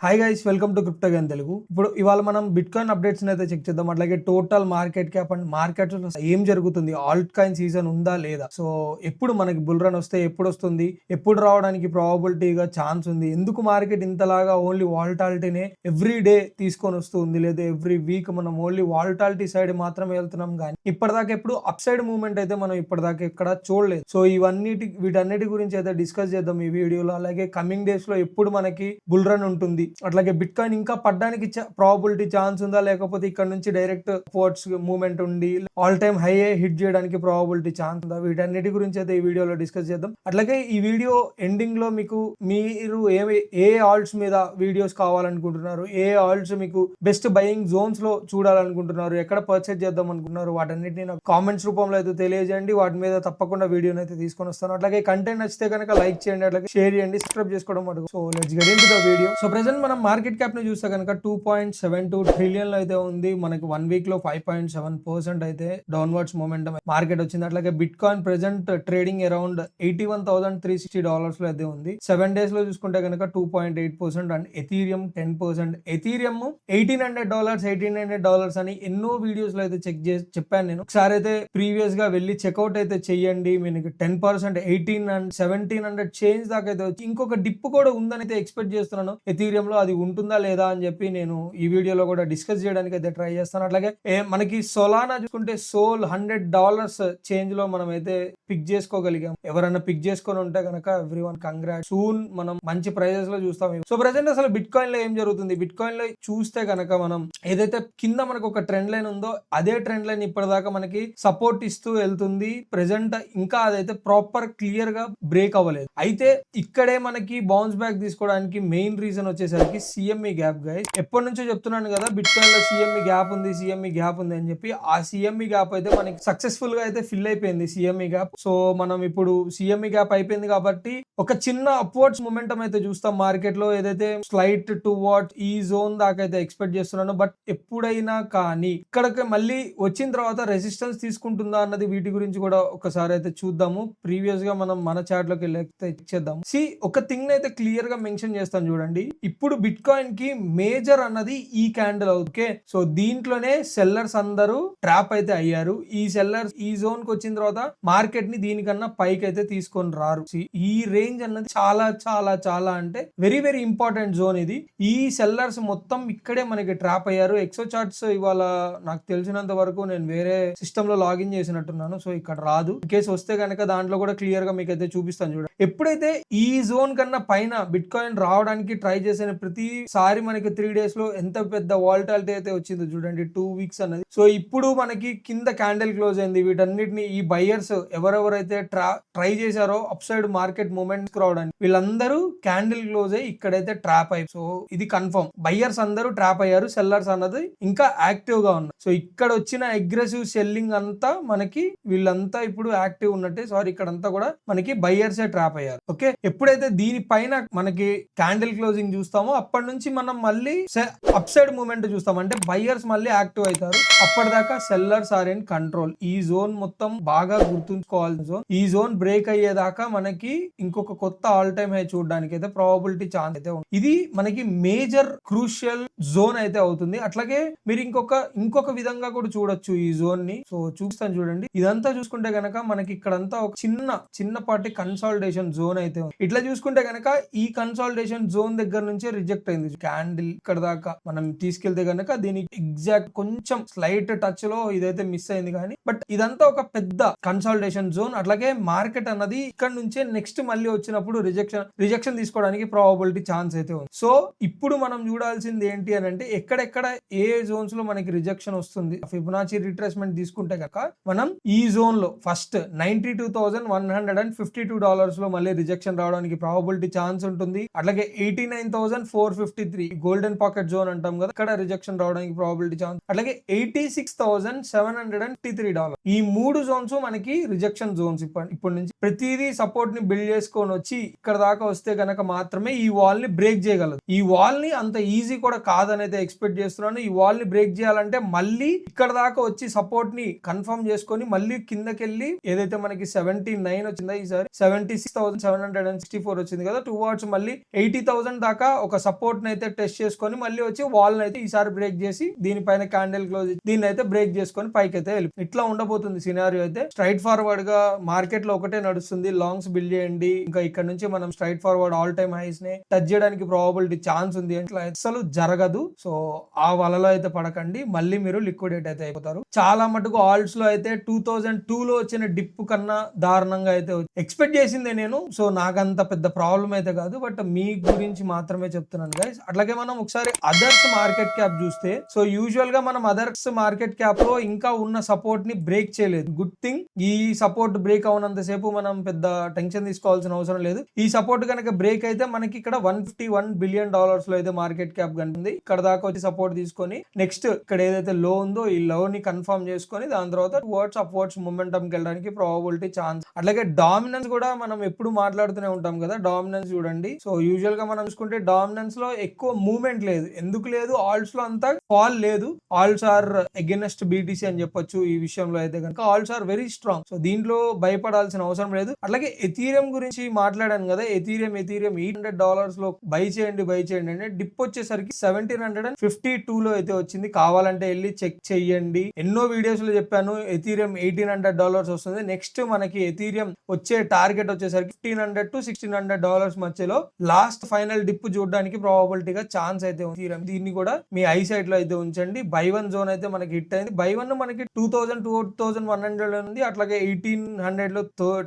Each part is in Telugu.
Hi guys, welcome to crypto gun Telugu. ఇప్పుడు ఇవాళ మనం బిట్ కాయిన్ అప్డేట్స్ అయితే చెక్ చేద్దాం. అట్లాగే total market cap and market ఏం జరుగుతుంది, ఆల్ట్ కాయిన్ సీజన్ ఉందా లేదా, సో ఎప్పుడు మనకి బుల్ రన్ వస్తే ఎప్పుడు వస్తుంది, ఎప్పుడు రావడానికి ప్రాబబిలిటీగా ఛాన్స్ ఉంది, ఎందుకు మార్కెట్ ఇంతలాగా ఓన్లీ వాల్టాలిటీనే ఎవ్రీ డే తీసుకొని వస్తుంది, లేదా ఎవ్రీ వీక్ మనం ఓన్లీ వాల్టాలిటీ సైడ్ మాత్రమే వెళ్తున్నాం. కానీ ఇప్పటిదాకా ఎప్పుడు అప్ సైడ్ మూవ్మెంట్ అయితే మనం ఇప్పటిదాకా ఎక్కడ చూడలేదు. సో వీటన్నిటి గురించి అయితే డిస్కస్ చేద్దాం ఈ వీడియోలో. అలాగే కమింగ్ డేస్ లో ఎప్పుడు మనకి బుల్ రన్ ఉంటుంది, అట్లాగే బిట్ కాయిన్ ఇంకా పడ్డానికి ప్రాబిలిటీ ఛాన్స్ ఉందా, లేకపోతే ఇక్కడ నుంచి డైరెక్ట్ ఫోర్ట్స్ మూవ్మెంట్ ఉండి ఆల్ టైమ్ హై హిట్ చేయడానికి ప్రాబిలిటీ ఛాన్స్ ఉందా, వీటన్నిటి గురించి అయితే ఈ వీడియోలో డిస్కస్ చేద్దాం. అట్లాగే ఈ వీడియో ఎండింగ్ లో మీరు ఏ ఆల్ట్స్ మీద వీడియోస్ కావాలనుకుంటున్నారు, ఏ ఆల్ట్స్ మీకు బెస్ట్ బయింగ్ జోన్స్ లో చూడాలనుకుంటున్నారు, ఎక్కడ పర్చేజ్ చేద్దాం అనుకుంటున్నారు, వాటన్నిటిని నాకు కామెంట్స్ రూపంలో అయితే తెలియజేయండి. వాటి మీద తప్పకుండా వీడియోని అయితే తీసుకొని వస్తాను. అట్లాగే కంటెంట్ నచ్చితే కనుక లైక్ చేయండి, అట్లాగే షేర్ చేయండి, సబ్స్క్రైబ్ చేసుకోవడం అడుగు. So let's get into the video. So present మనం మార్కెట్ క్యాప్ ని చూస్తే కనుక 2.72 ట్రిలియన్ లో అయితే ఉంది. మనకి 1 వీక్ లో 5.7% అయితే డౌన్వర్డ్స్ మొమెంటం మార్కెట్ వచ్చింది. అట్లాగే bit coin present trading around $81,360 లో అయితే ఉంది. 7 డేస్ లో చూసుకుంటే కనుక 2.8% అండ్ ఎథీరియం 10%. ఎథీరియం $1,800 అని ఎన్నో వీడియోస్ లో అయితే చెప్పాను నేను. ఒకసారి అయితే ప్రీవియస్ గా వెళ్ళి చెక్అవుట్ అయితే చెయ్యండి. మీకు 10% 18 అండ్ 1700 చేంజ్ దాకా అయితే వచ్చి ఇంకొక డిప్ కూడా ఉందని అయితే ఎక్స్పెక్ట్ చేస్తున్నాను ఎథీరియం లో. అది ఉంటుందా లేదా అని చెప్పి నేను ఈ వీడియోలో కూడా డిస్కస్ చేయడానికి అయితే ట్రై చేస్తాను. అట్లాగే మనకి సోలానా చూసుకుంటే సోల్ $100 చేంజ్ లో మనం అయితే పిక్ చేసుకోగలిగాం. ఎవరైనా పిక్ చేసుకొని ఉంటే కనుక ఎవ్రీవన్ కంగ్రాట్. సూన్ మనం మంచి ప్రైజెస్ లో చూస్తాం. సో ప్రెసెంట్ అసలు బిట్ కాయిన్ లో ఏం జరుగుతుంది, బిట్ కాయిన్ లో చూస్తే కనుక మనం ఏదైతే కింద మనకు ఒక ట్రెండ్ లైన్ ఉందో అదే ట్రెండ్ లైన్ ఇప్పటిదాకా మనకి సపోర్ట్ ఇస్తూ వెళ్తుంది. ప్రెసెంట్ ఇంకా అదైతే ప్రాపర్ క్లియర్ గా బ్రేక్ అవ్వలేదు. అయితే ఇక్కడే మనకి బౌన్స్ బ్యాక్ తీసుకోవడానికి మెయిన్ రీజన్ వచ్చేసరికి సిఎంఈ గ్యాప్. గైస్ ఎప్పటి నుంచో చెప్తున్నాను కదా, బిట్ కాయిన్ లో సిఎంఈ గ్యాప్ ఉంది అని చెప్పి. ఆ సిఎంఈ గ్యాప్ అయితే మనకి సక్సెస్ఫుల్ గా అయితే ఫిల్ అయిపోయింది సిఎంఈ గ్యాప్. సో మనం ఇప్పుడు సిఎంఈ గ్యాప్ అయిపోయింది కాబట్టి ఒక చిన్న అప్వర్డ్స్ మొమెంటం అయితే చూస్తాం మార్కెట్ లో. ఏదైతే స్లైట్ టువర్డ్స్ ఈ జోన్ దాకా అయితే ఎక్స్పెక్ట్ చేస్తున్నాను. బట్ ఎప్పుడైనా కానీ ఇక్కడికి మళ్ళీ వచ్చిన తర్వాత రెసిస్టెన్స్ తీసుకుంటుందా అన్నది వీటి గురించి కూడా ఒకసారి అయితే చూద్దాము. ప్రీవియస్ గా మనం మన చాట్ లోకి వెళ్ళి ఇచ్చేద్దాం. ఒక థింగ్ అయితే క్లియర్ గా మెన్షన్ చేస్తాను చూడండి. ఇప్పుడు బిట్ కాయిన్ కి మేజర్ అన్నది ఈ క్యాండిల్. ఓకే, సో దీంట్లోనే సెల్లర్స్ అందరూ ట్రాప్ అయితే అయ్యారు. ఈ సెల్లర్స్ ఈ జోన్ కి వచ్చిన తర్వాత మార్కెట్ ని దీనికన్నా పైకి అయితే తీసుకొని రారు. ఈ రేంజ్ అన్నది చాలా చాలా చాలా అంటే వెరీ వెరీ ఇంపార్టెంట్ జోన్ ఇది. ఈ సెల్లర్స్ మొత్తం ఇక్కడే మనకి ట్రాప్ అయ్యారు. ఎక్సో చార్ట్స్ ఇవాళ నాకు తెలిసినంత వరకు నేను వేరే సిస్టమ్ లో లాగిన్ చేసినట్టున్నాను, సో ఇక్కడ రాదు. ఇన్ కేసు వస్తే కనుక దాంట్లో కూడా క్లియర్ గా మీకు అయితే చూపిస్తాను చూడండి. ఎప్పుడైతే ఈ జోన్ కన్నా పైన బిట్ కాయిన్ రావడానికి ట్రై చేసిన ప్రతిసారి మనకి 3 డేస్ లో ఎంత పెద్ద వాల్టాలిటీ అయితే వచ్చిందో చూడండి, 2 వీక్స్ అన్నది. సో ఇప్పుడు మనకి కింద క్యాండిల్ క్లోజ్ అయింది. వీటన్నిటిని ఈ బయ్యర్స్ ఎవరెవరైతే ట్రై చేశారో అప్ సైడ్ మార్కెట్ మూమెంట్ రావడానికి, వీళ్ళందరూ క్యాండిల్ క్లోజ్ అయ్యి ఇక్కడైతే ట్రాప్ అయ్యి. సో ఇది కన్ఫర్మ్, బయ్యర్స్ అందరూ ట్రాప్ అయ్యారు, సెల్లర్స్ అన్నది ఇంకా యాక్టివ్ గా ఉన్నారు. సో ఇక్కడ వచ్చిన అగ్రెసివ్ సెల్లింగ్ అంతా మనకి వీళ్ళంతా ఇప్పుడు యాక్టివ్ ఉన్నట్టే. సారీ, ఇక్కడంతా కూడా మనకి బయ్యర్సే ట్రాప్ అయ్యారు. ఓకే, ఎప్పుడైతే దీనిపైన మనకి క్యాండిల్ క్లోజింగ్ చూస్తామో అప్పటి నుంచి మనం మళ్ళీ అప్ సైడ్ మూవ్మెంట్ చూస్తాం. అంటే బయ్యర్స్ మళ్ళీ యాక్టివ్ అవుతారు. అప్పటిదాకా సెల్లర్స్ ఆర్ ఇన్ కంట్రోల్. ఈ జోన్ మొత్తం బాగా గుర్తుంచుకోవాల్సిన జోన్. ఈ జోన్ బ్రేక్ అయ్యేదాకా మనకి ఇంకొక కొత్త ఆల్ టైమ్ హై చూడడానికి అయితే ప్రాబబిలిటీ ఛాన్స్ అయితే ఉంది. ఇది మనకి మేజర్ క్రూషియల్ జోన్ అయితే అవుతుంది. అట్లాగే మీరు ఇంకొక విధంగా కూడా చూడొచ్చు ఈ జోన్ ని. సో చూస్తాను చూడండి. ఇదంతా చూసుకుంటే గనక మనకి ఇక్కడంతా ఒక చిన్నపాటి కన్సాలిడేషన్ జోన్ అయితే ఉంది. ఇట్లా చూసుకుంటే గనక ఈ కన్సాలిడేషన్ జోన్ దగ్గర నుంచే రిజెక్ట్ అయింది క్యాండిల్. ఇక్కడ దాకా మనం తీసుకెళ్తే గనక దీనికి ఎగ్జాక్ట్ కొంచెం స్లైట్ టచ్ లో ఇదైతే మిస్ అయింది. కానీ బట్ ఇదంతా ఒక పెద్ద కన్సాలిడేషన్ జోన్. అట్లాగే మార్కెట్ అన్నది ఇక్కడ నుంచే నెక్స్ట్ మళ్ళీ వచ్చినప్పుడు రిజెక్షన్ తీసుకోవడానికి ప్రాబబిలిటీ ఛాన్స్ అయితే ఉంది. సో ఇప్పుడు మనం చూడాల్సింది ఏంటి అని అంటే ఎక్కడెక్కడ ఏ జోన్స్ లో మనకి రిజెక్షన్ వస్తుంది. ఫిబొనాచి రిట్రేస్మెంట్ తీసుకుంటే కనుక మనం ఈ జోన్ లో ఫస్ట్ $92,152 లో మళ్ళీ రిజెక్షన్ రావడానికి ప్రాబబిలిటీ ఛాన్స్ ఉంటుంది. అట్లాగే 89,453 గోల్డెన్ పాకెట్ జోన్ అంటాం కదా, ఇక్కడ రిజెక్షన్ రావడానికి ప్రాబబిలిటీ ఛాన్స్. అట్లాగే $86,753. ఈ 3 జోన్స్ మనకి రిజెక్షన్ జోన్స్. ఇప్పటి నుంచి ప్రతిదీ సపోర్ట్ ని బిల్డ్ చేసుకొని వచ్చి ఇక్కడ దాకా వస్తే గనక మాత్రమే ఈ వాల్ ని బ్రేక్ చేయగలదు. ఈ వాల్ ని అంత ఈజీ కూడా కాదనైతే ఎక్స్పెక్ట్ చేస్తున్నాను. ఈ వాల్ ని బ్రేక్ చేయాలంటే మళ్ళీ ఇక్కడ దాకా వచ్చి సపోర్ట్ ని కన్ఫర్మ్ చేసుకొని మళ్ళీ కిందకెళ్ళి ఏదైతే మనకి 79 వచ్చిందా, ఈసారి 76,764 వచ్చింది కదా, టువర్డ్స్ మళ్ళీ 80,000 దాకా ఒక సపోర్ట్ ని అయితే టెస్ట్ చేసుకొని మళ్ళీ వచ్చి వాల్ అయితే ఈసారి బ్రేక్ చేసి దీనిపైన క్యాండిల్ క్లోజ్ దీన్ని అయితే బ్రేక్ చేసుకొని పైకి అయితే వెళ్ళి ఇట్లా ఉండబోతుంది సినారియో అయితే. స్ట్రైట్ ఫార్వర్డ్ గా మార్కెట్ లో ఒకటే నడుస్తుంది, లాంగ్స్ బిల్డ్ చేయండి. ఇంకా ఇక్కడ నుంచి మనం straightforward all time highs ని టచ్ చేయడానికి ప్రాబబిలిటీ ఛాన్స్ ఉంది, అట్లా అసలు జరగదు. సో ఆ వలలో అయితే పడకండి, మళ్ళీ మీరు లిక్విడేట్ అయితే అయిపోతారు. చాలా మటుకు ఆల్ట్స్ లో అయితే 2002 లో వచ్చిన డిప్ కన్నా దారుణంగా అయితే ఎక్స్పెక్ట్ చేసిందే నేను. సో నాకంత పెద్ద ప్రాబ్లం అయితే కాదు, బట్ మీ గురించి మాత్రమే చెప్తున్నాను గైస్. అట్లాగే మనం ఒకసారి అదర్స్ మార్కెట్ క్యాప్ చూస్తే, సో యూజువల్ గా మనం అదర్స్ మార్కెట్ క్యాప్ లో ఇంకా ఉన్న సపోర్ట్ ని బ్రేక్ చేయలేదు. Good thing. ఈ సపోర్ట్ బ్రేక్ అవునంత సేపు మనం పెద్ద టెన్షన్ తీసుకోవాల్సిన అవసరం లేదు. ఈ సపోర్ట్ కనుక బ్రేక్ అయితే మనకి ఇక్కడ $151 బిలియన్ లో అయితే మార్కెట్ క్యాప్ కనిపింది. ఇక్కడ దాకా వచ్చి సపోర్ట్ తీసుకొని నెక్స్ట్ ఇక్కడ ఏదైతే లో ఉందో ఈ లో ని కన్ఫర్మ్ చేసుకొని దాని తర్వాత టువర్డ్స్ అప్వర్డ్స్ మొమెంటం కి వెళ్ళడానికి ప్రాబబిలిటీ ఛాన్స్. అట్లాగే డామినెన్స్ కూడా మనం ఎప్పుడు మాట్లాడుతూనే ఉంటాం కదా, డామినెన్స్ చూడండి. సో యూజువల్ గా మనం చూసుకుంటే డామినెన్స్ లో ఎక్కువ మూవ్మెంట్ లేదు. ఎందుకు లేదు? ఆల్ట్స్ లో అంతా ఫాల్ లేదు. ఆల్ట్స్ ఆర్ అగైనెస్ట్ బీటీసీ అని చెప్పొచ్చు. ఈ విషయంలో అయితే కనుక alts are very strong. So దీంట్లో భయపడాల్సిన అవసరం లేదు. అట్లాగే ఎథీరియం గురించి మాట్లాడాను కదా, ఎథీరియం $800 లో బై చేయండి అంటే డిప్ వచ్చేసరికి 1752 లో అయితే వచ్చింది. కావాలంటే వెళ్ళి చెక్ చెయ్యండి. ఎన్నో వీడియోస్ లో చెప్పాను ఎథీరియం $1800 వస్తుంది. నెక్స్ట్ మనకి ఎథీరియం వచ్చే టార్గెట్ వచ్చేసరికి $1500 to $1600 మధ్యలో లాస్ట్ ఫైనల్ డిప్ చూడడానికి ప్రాబబిలిటీగా ఛాన్స్ అయితే ఉంది. దీన్ని కూడా మీ ఐ సైట్ లో అయితే ఉంచండి. బై వన్ జోన్ అయితే మనకి హిట్ అయింది. బై వన్ మనకి 2100 ఉంది. అట్లాగే 1800 లో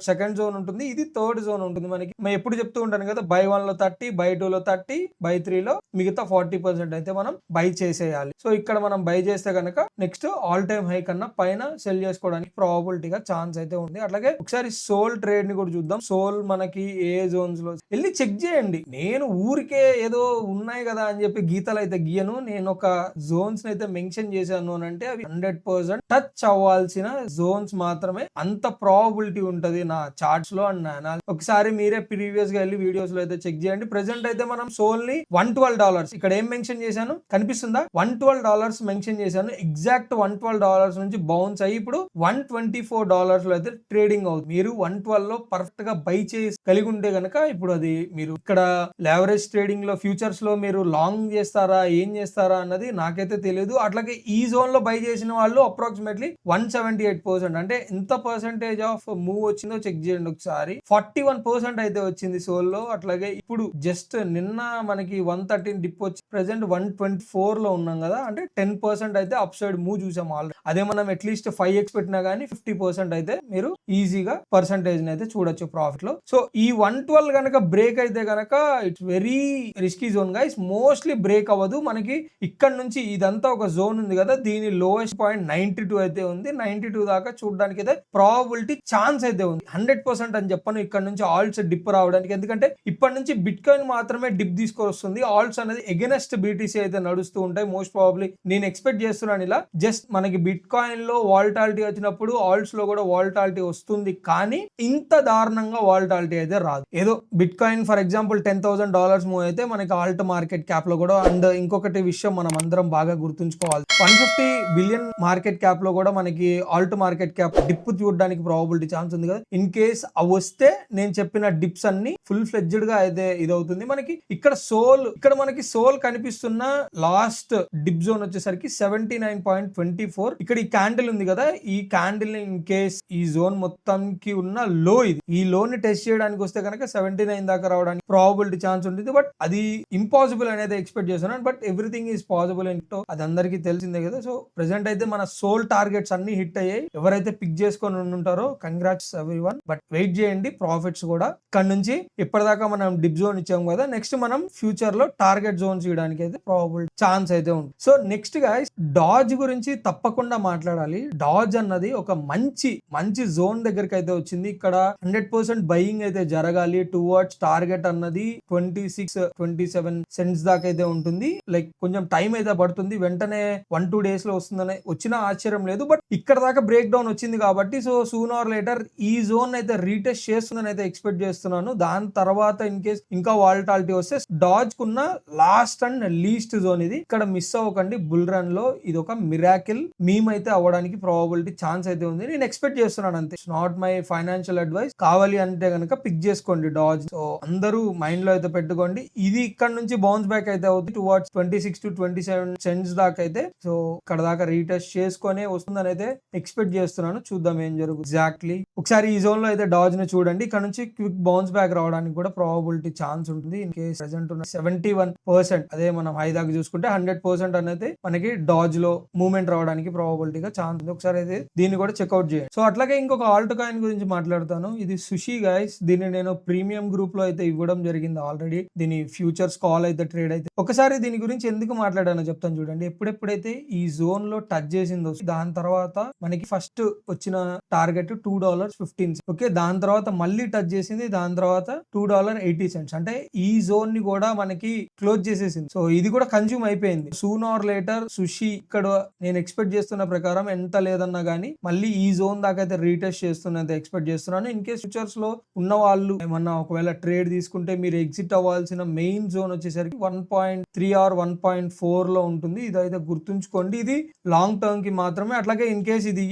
సెకండ్ జోన్ ఉంటుంది, ఇది థర్డ్ జోన్ ఉంటుంది. మనకి మేము ఎప్పుడు చెప్తూ ఉంటాను కదా, బై 1 లో 30, బై 2 లో 30, బై 3 లో మిగతా 40% అయితే మనం బై చేసేయాలి. సో ఇక్కడ మనం బై చేస్తే కనుక నెక్స్ట్ ఆల్ టైమ్ హై కన్నా పైన సెల్ చేసుకోవడానికి ప్రాబబిలిటీగా ఛాన్స్ అయితే ఉంది. అట్లాగే ఒకసారి సోల్ ట్రేడ్ ని కూడా చూద్దాం. సోల్ మనకి ఏ జోన్స్ లో వెళ్ళి చెక్ చేయండి. నేను ఊరికే ఏదో ఉన్నాయి కదా అని చెప్పి గీతలు అయితే గీయను. నేను ఒక జోన్స్ అయితే మెన్షన్ చేశాను అని అంటే అవి 100% టచ్ అవ్వాల్సిన జోన్స్ మాత్రమే. అంత ప్రాబబిలిటీ ఉంటది నా చార్ట్స్ లో అండ్ ఒకసారి మీరే ప్రీవియస్ గా వెళ్ళి వీడియోస్ లో అయితే చెక్ చేయండి. ప్రెసెంట్ అయితే మనం సోల్ ని $112 ఇక్కడ ఏం మెన్షన్ చేశాను కనిపిస్తుందా? $112 మెన్షన్ చేశాను. ఎగ్జాక్ట్ $112 నుంచి బౌన్స్ అయ్యి ఇప్పుడు $124 లో అయితే ట్రేడింగ్ అవుతుంది. మీరు 112 లో పర్ఫెక్ట్ గా బై చేసి కలిగి ఉంటే గనక ఇప్పుడు అది మీరు ఇక్కడ లెవరేజ్ ట్రేడింగ్ లో ఫ్యూచర్స్ లో మీరు లాంగ్ చేస్తారా ఏం చేస్తారా అన్నది నాకైతే తెలియదు. అట్లాగే ఈ జోన్ లో బై చేసిన వాళ్ళు అప్రాక్సిమేట్లీ 178% అంటే ఎంత పర్సెంటేజ్ ఆఫ్ మూవ్ వచ్చిందో చెక్ చేయండి ఒకసారి. 41% అయితే వచ్చింది సోల్ లో. అట్లాగే ఇప్పుడు జస్ట్ నిన్న మనకి 113 డిప్ వచ్చి ప్రెసెంట్ 124 లో ఉన్నాం కదా, అంటే 10% అయితే అప్ సైడ్ మూవ్ చూసాం ఆల్రెడీ. అదే మనం అట్లీస్ట్ 5x పెట్టినా గానీ 50% అయితే మీరు ఈజీగా పర్సెంటేజ్ అయితే చూడొచ్చు ప్రాఫిట్ లో. సో ఈ 112 కనుక బ్రేక్ అయితే కనుక it's very risky zone guys. Mostly break అవ్వదు. మనకి ఇక్కడ నుంచి ఇదంతా ఒక జోన్ ఉంది కదా, దీని లోయెస్ట్ పాయింట్ 92 అయితే ఉంది. 92 దాకా చూడడానికి అయితే ప్రాబబిలిటీ ఛాన్స్ అయితే ఉంది. 100% అని చెప్పను ఇక్కడ నుంచి ఆల్ట్స్ డిప్ రావడానికి. ఎందుకంటే ఇప్పటి నుంచి బిట్ కాయిన్ మాత్రమే డిప్ తీసుకొస్తుంది. ఆల్ట్స్ అనేది ఎగెనెస్ట్ బీటీసీ అయితే నడుస్తూ ఉంటాయి. మోస్ట్ ప్రాబబ్లీ నేను ఎక్స్పెక్ట్ చేస్తున్నాను ఇలా. జస్ట్ మనకి బిట్ కాయిన్ లో వాల్టాలిటీ వచ్చినప్పుడు ఆల్ట్స్ లో కూడా వాల్టాలిటీ వస్తుంది, కానీ ఇంత దారుణంగా వాల్టాలిటీ అయితే రాదు. ఏదో bit coin for example $10,000 move అయితే మనకి ఆల్ట్ మార్కెట్ క్యాప్ లో కూడా. అండ్ ఇంకొకటి విషయం మనం అందరం బాగా గుర్తుంచుకోవాలి, 150 బిలియన్ మార్కెట్ క్యాప్ లో కూడా మనకి ఆల్ట్ మార్కెట్ క్యాప్ డిప్ చూడడానికి ప్రాబబిలిటీ ఛాన్స్ ఉంది కదా. ఇన్ కేస్ అవి వస్తే నేను చెప్పిన డిప్స్ అన్ని ఫుల్ ఫ్లెడ్జ్డ్ గా అయితే ఇదవుతుంది. మనకి ఇక్కడ మనకి సోల్ కనిపిస్తున్న లాస్ట్ డిప్ జోన్ వచ్చేసరికి 79.24. ఇక్కడ ఈ క్యాండిల్ ఉంది కదా, ఈ క్యాండిల్ ఇన్ కేస్ ఈ జోన్ మొత్తంకి ఉన్న లో ఇది, ఈ లోని టెస్ట్ చేయడానికి వస్తే కనుక 79 దాకా రావడానికి ప్రాబబిలిటీ ఛాన్స్ ఉంటుంది. బట్ అది ఇంపాసిబుల్ అనేది ఎక్స్పెక్ట్ చేస్తున్నాను. బట్ ఎవ్రీథింగ్ ఈజ్ పాసిబుల్ ఏంటో అది అందరికీ తెలిసిందే కదా. సో ప్రెసెంట్ అయితే మన సోల్ టార్గెట్స్ అన్ని హిట్ అయ్యాయి. ఎవరైతే పిక్ చేసుకొని ఉంటారో కంగ్రాట్స్ ఎవ్రీవన్. బట్ వెయిట్ చేయండి ప్రాఫిట్స్ కూడా. ఇక్కడ నుంచి ఇప్పటిదాకా మనం డిప్ జోన్ ఇచ్చాం కదా, నెక్స్ట్ మనం ఫ్యూచర్ లో టార్గెట్ జోన్స్ ఇవ్వడానికి అయితే ప్రాబబుల్ ఛాన్స్ అయితే ఉంది. సో నెక్స్ట్ గైస్ డాజ్ గురించి తప్పకుండా మాట్లాడాలి. డాజ్ అన్నది ఒక మంచి జోన్ దగ్గరికి అయితే వచ్చింది. ఇక్కడ 100% బయింగ్ అయితే జరగాలి. టువర్డ్స్ టార్గెట్ అన్నది 26-27 సెంట్స్ దాకా అయితే ఉంటుంది. లైక్ కొంచెం టైం అయితే పడుతుంది, వెంటనే 1-2 డేస్ లో వస్తుందని వచ్చిన ఆశ్చర్యం లేదు. బట్ ఇక్కడ దాకా బ్రేక్ డౌన్ వచ్చింది కాబట్టి సో సూన్ ఆర్ లేటర్ ఈ జోన్ అయితే రీటెస్ట్ చేస్తుందని అయితే ఎక్స్పెక్ట్ చేస్తున్నాను. దాని తర్వాత ఇన్ కేస్ ఇంకా వాల్టాలిటీ వస్తే డాజ్ కున్న లాస్ట్ అండ్ లీస్ట్ జోన్ ఇది. ఇక్కడ మిస్ అవ్వకండి. బుల్ రన్ లో ఇది ఒక మిరాకిల్ మీమ్ అయితే అవ్వడానికి ప్రాబబిలిటీ ఛాన్స్ అయితే ఉంది. నేను ఎక్స్పెక్ట్ చేస్తున్నాను అంతే. Not my financial advice. కావాలి అంటే కనుక పిక్ చేసుకోండి డాజ్. సో అందరూ మైండ్ లో అయితే పెట్టుకోండి. ఇది ఇక్కడ నుంచి బౌన్స్ బ్యాక్ అయితే అవుతుంది టువర్డ్స్ 26 to 27 సెంట్స్ దాకా అయితే. సో ఇక్కడ దాకా రీటెస్ట్ చేసుకొని వస్తుందని అయితే ఎక్స్పెక్ట్ చేస్తున్నాను. చూద్దాం ఏం జరుగుతుంది ఎగ్జాక్ట్లీ. ఒకసారి ఈ జోన్ లో అయితే డాజ్ ని చూడండి. ఇక్కడ నుంచి క్విక్ బౌన్స్ బ్యాక్ రావడానికి కూడా ప్రాబబిలిటీ ఛాన్స్ ఉంటుంది. ఇన్ కేస్ ప్రెసెంట్ ఉన్న 71%, అదే మనం హై దాకా చూసుకుంటే 100% అనేది మనకి డాజ్ లో మూవ్మెంట్ రావడానికి ప్రాబబిలిటీగా ఛాన్స్ ఉంది. ఒకసారి అయితే దీన్ని కూడా చెక్అౌట్ చేయండి. సో అట్లాగే ఇంకొక ఆల్ట్ కాయిన్ గురించి మాట్లాడతాను. ఇది సుషి గైస్. దీన్ని నేను ప్రీమియం గ్రూప్ లో అయితే ఇవ్వడం జరిగింది ఆల్రెడీ. దీని ఫ్యూచర్స్ కాల్ అయితే ట్రేడ్ అయితే ఒకసారి దీని గురించి ఎందుకు మాట్లాడానో చెప్తాను చూడండి. ఎప్పుడెప్పుడైతే ఈ జోన్ లో టచ్ చేసిందో దాని తర్వాత మనకి ఫస్ట్ వచ్చిన టార్గెట్ $2.15. ఓకే, దాని తర్వాత మళ్ళీ టచ్ చేసింది. దాని తర్వాత $2.80. అంటే ఈ జోన్ ని కూడా మనకి క్లోజ్ చేసేసింది. సో ఇది కూడా కన్జ్యూమ్ అయిపోయింది. సూన్ ఆర్ లేటర్ సుషి ఇక్కడ నేను ఎక్స్పెక్ట్ చేస్తున్న ప్రకారం ఎంత లేదన్నా గానీ మళ్ళీ ఈ జోన్ దాకా అయితే రీటెస్ట్ చేస్తున్నది ఎక్స్పెక్ట్ చేస్తున్నాను. ఇన్ కేస్ ఫ్యూచర్స్ లో ఉన్న వాళ్ళు ఏమన్నా ఒకవేళ ట్రేడ్ తీసుకుంటే మీరు ఎగ్జిట్ అవ్వాల్సిన మెయిన్ జోన్ వచ్చేసరికి 1.3 or 1.4 లో ఉంటుంది. ఇదైతే గుర్తుంచుకోండి. ఇది లాంగ్ టర్మ్ కి మాత్రమే. అట్లాగే ఇన్ కేస్ ఇది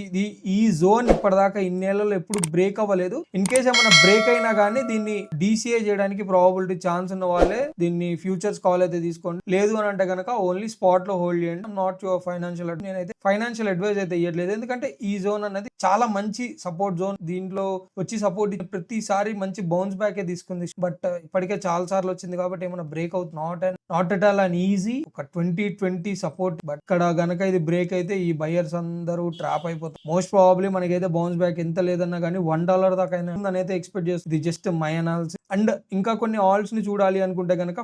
ఈ జోన్ ఇప్పటిదాకా ఇన్నేళ్లలో ఎప్పుడు బ్రేక్ అవ్వలేదు. ఇన్ కేస్ ఏమైనా బ్రేక్ అయినా కానీ దీన్ని DCA చేయడానికి ప్రాబబిలిటీ ఛాన్స్ ఉన్న వాళ్ళే దీన్ని ఫ్యూచర్స్ కాల్ అయితే తీసుకోండి. లేదు అని అంటే కనుక ఓన్లీ స్పాట్ లో హోల్డ్ చేయండి. Not your financial. నేనైతే ఫైనాన్షియల్ అడ్వైజ్ అయితే ఇవ్వట్లేదు. ఎందుకంటే ఈ జోన్ అనేది చాలా మంచి సపోర్ట్ జోన్. దీంట్లో వచ్చి సపోర్ట్ ప్రతిసారి మంచి బౌన్స్ బ్యాక్ తీసుకుంది. బట్ ఇప్పటికే చాలా సార్లు వచ్చింది కాబట్టి ఏమైనా బ్రేక్ అవుతుంది. Not at all and easy. ఒక 2020 సపోర్ట్. బట్ ఇక్కడ గనక ఇది బ్రేక్ అయితే ఈ బయర్స్ అందరూ ట్రాప్ అయిపోతారు. మోస్ట్ ప్రాబబ్లీ మనకైతే బౌన్స్ బ్యాక్ ఎంత లేదన్నా కానీ $1 దాకా అయినా అయితే ఎక్స్పెక్ట్ చేస్తుంది. Just my analysis. అండ్ ఇంకా కొన్ని ఆల్స్ ని చూడాలి అనుకుంటే కనుక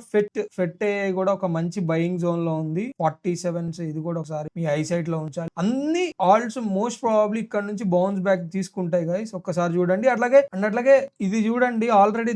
ఫెట్ కూడా ఒక మంచి బయింగ్ జోన్ లో ఉంది. 47. ఇది కూడా ఒకసారి మీ ఐసైట్ లో ఉంచాలి. అన్ని ఆల్స్ మోస్ట్ ప్రాబబ్లీ ఇక్కడ నుంచి బౌన్స్ బ్యాక్ తీసుకుంటాయి గైస్. ఒక్కసారి చూడండి. అట్లాగే ఇది చూడండి. ఆల్రెడీ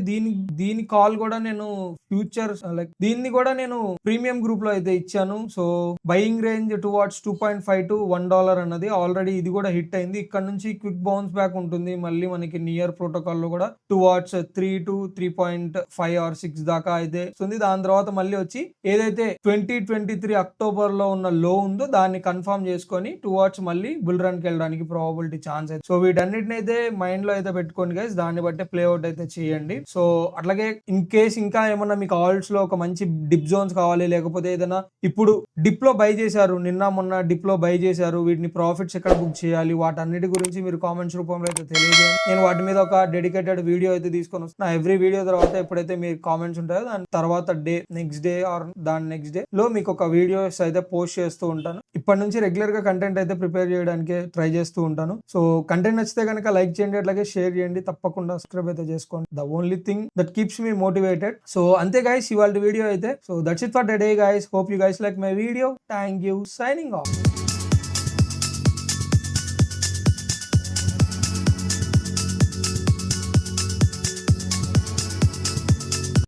దీని కాల్ కూడా నేను ఫ్యూచర్స్ దీన్ని కూడా నేను ప్రీమియం గ్రూప్ లో అయితే ఇచ్చాను. So buying range towards 2.5 to $1 అన్నది ఆల్రెడీ ఇది కూడా హిట్ అయింది. ఇక్కడ నుంచి క్విక్ బౌన్స్ బ్యాక్ ఉంటుంది. మళ్ళీ మనకి నియర్ ప్రోటోకాల్ లో కూడా టువార్డ్స్ 3 to 3.5 or 6 దాకా అయితే వస్తుంది. దాని తర్వాత మళ్ళీ వచ్చి ఏదైతే 2023 అక్టోబర్ లో ఉన్న లో ఉందో దాన్ని కన్ఫర్మ్ చేసుకొని టువార్డ్స్ మళ్ళీ బుల్ రన్ కి వెళ్ళడానికి ప్రాబబిలిటీ ఛాన్స్ అయితే. సో వీటన్నిటిని అయితే మైండ్ లో అయితే పెట్టుకోండి గైస్. దాన్ని బట్టి ప్లే అవుట్ అయితే చేయండి. సో అట్లాగే ఇన్ కేస్ ఇంకా ఏమన్నా మీకు ఆల్ట్స్ లో ఒక మంచి డిప్ జోన్స్ కావాలి, లేకపోతే ఏదైనా ఇప్పుడు డిప్ లో బై చేశారు, నిన్న మొన్న డిప్ లో బై చేశారు, వీటిని ప్రాఫిట్స్ ఎక్కడ బుక్ చేయాలి, వాటన్నిటి గురించి మీరు కామెంట్స్ రూపంలో అయితే తెలియజేయండి. నేను వాటి మీద ఒక డెడికేటెడ్ వీడియో అయితే తీసుకొని వస్తున్నా. ఎవ్రీ వీడియో తర్వాత ఎప్పుడైతే మీరు కామెంట్స్ ఉంటాయో దాని తర్వాత నెక్స్ట్ డే ఆర్ దాని నెక్స్ట్ డే లో మీకు ఒక వీడియోస్ అయితే పోస్ట్ చేస్తూ ఉంటాను. ఇప్పటి నుంచి రెగ్యులర్ గా కంటెంట్ అయితే ప్రిపేర్ చేయడానికి ట్రై చేస్తూ ఉంటాను. సో కంటెంట్ నచ్చితే కనుక లైక్ చేయండి, అట్లాగే షేర్ చేయండి, తప్పకుండా సబ్స్క్రైబ్ అయితే చేసుకోండి. The only thing that keeps me motivated. So అంతే గైస్ ఇవాళ వీడియో అయితే. So that's it for today guys. Hope you guys like my video. Thank you. Signing off.